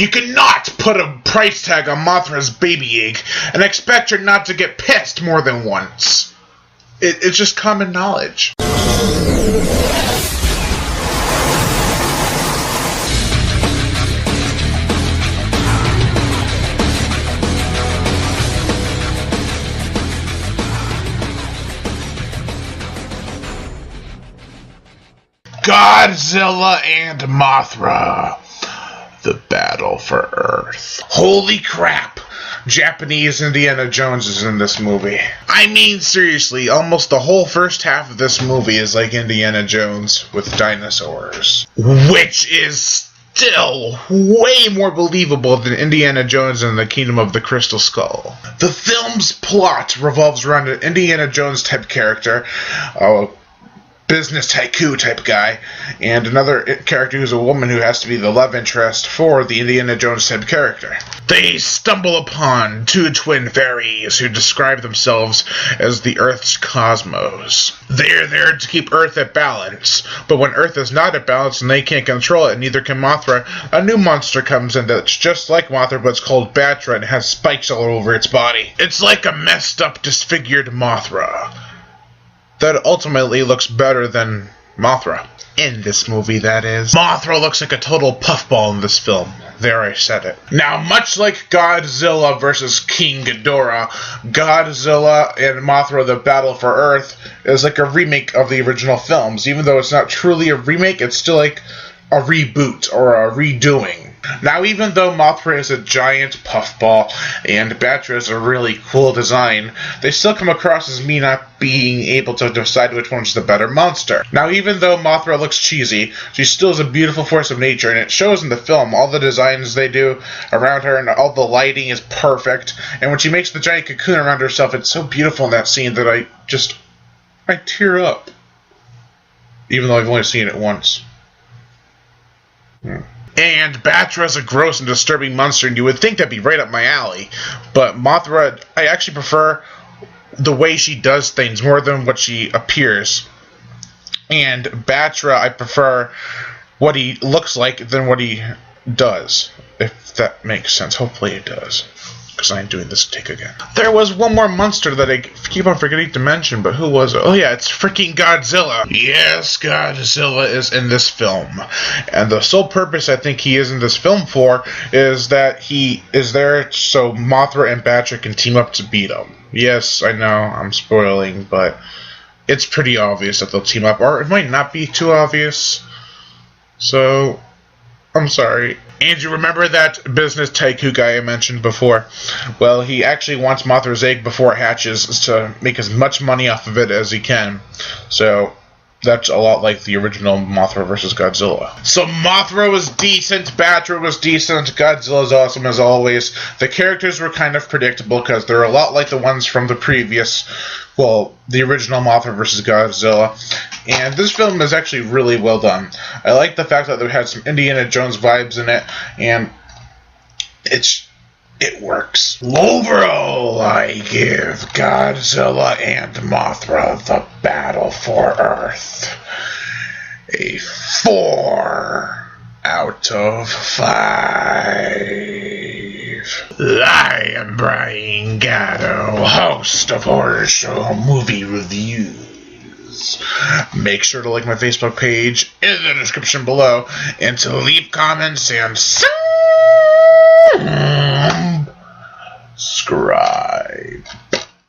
You cannot put a price tag on Mothra's baby egg and expect her not to get pissed more than once. It's just common knowledge. Godzilla and Mothra. The battle for Earth. Holy crap! Japanese Indiana Jones is in this movie. I mean, seriously, almost the whole first half of this movie is like Indiana Jones with dinosaurs. Which is still way more believable than Indiana Jones and the Kingdom of the Crystal Skull. The film's plot revolves around an Indiana Jones type character, business tycoon type guy, and another character who's a woman who has to be the love interest for the Indiana Jones type character. They stumble upon two twin fairies who describe themselves as the Earth's cosmos. They're there to keep Earth at balance, but when Earth is not at balance and they can't control it, and neither can Mothra, a new monster comes in that's just like Mothra, but it's called BATTRAAAA and has spikes all over its body. It's like a messed up, disfigured Mothra that ultimately looks better than Mothra. In this movie, that is. Mothra looks like a total puffball in this film. There, I said it. Now, much like Godzilla vs. King Ghidorah, Godzilla and Mothra, The Battle for Earth, is like a remake of the original films. Even though it's not truly a remake, it's still like a reboot or a redoing. Now, even though Mothra is a giant puffball and BATTRAAAA is a really cool design, they still come across as me not being able to decide which one's the better monster. Now, even though Mothra looks cheesy, she still is a beautiful force of nature, and it shows in the film. All the designs they do around her and all the lighting is perfect, and when she makes the giant cocoon around herself, it's so beautiful in that scene that I tear up. Even though I've only seen it once. And BATTRAAAA is a gross and disturbing monster, and you would think that'd be right up my alley. But Mothra, I actually prefer the way she does things more than what she appears. And BATTRAAAA, I prefer what he looks like than what he does. If that makes sense. Hopefully it does. Because I'm doing this take again. There was one more monster that I keep on forgetting to mention, but who was it? Oh yeah, it's freaking Godzilla. Yes, Godzilla is in this film. And the sole purpose I think he is in this film for is that he is there so Mothra and BATTRAAAA can team up to beat him. Yes, I know, I'm spoiling, but it's pretty obvious that they'll team up. Or it might not be too obvious. So, I'm sorry. And you remember that business tycoon guy I mentioned before? Well, he actually wants Mothra's egg before it hatches to make as much money off of it as he can. So, that's a lot like the original Mothra vs. Godzilla. So Mothra was decent, BATTRAAAA was decent, Godzilla's awesome as always. The characters were kind of predictable because they're a lot like the ones from the previous, well, the original Mothra vs. Godzilla. And this film is actually really well done. I like the fact that it had some Indiana Jones vibes in it, and it works. Overall, I give Godzilla and Mothra, The Battle for Earth a 4 out of 5. I am Brian Gatto, host of Horror Show Movie Reviews. Make sure to like my Facebook page in the description below, and to leave comments and subscribe.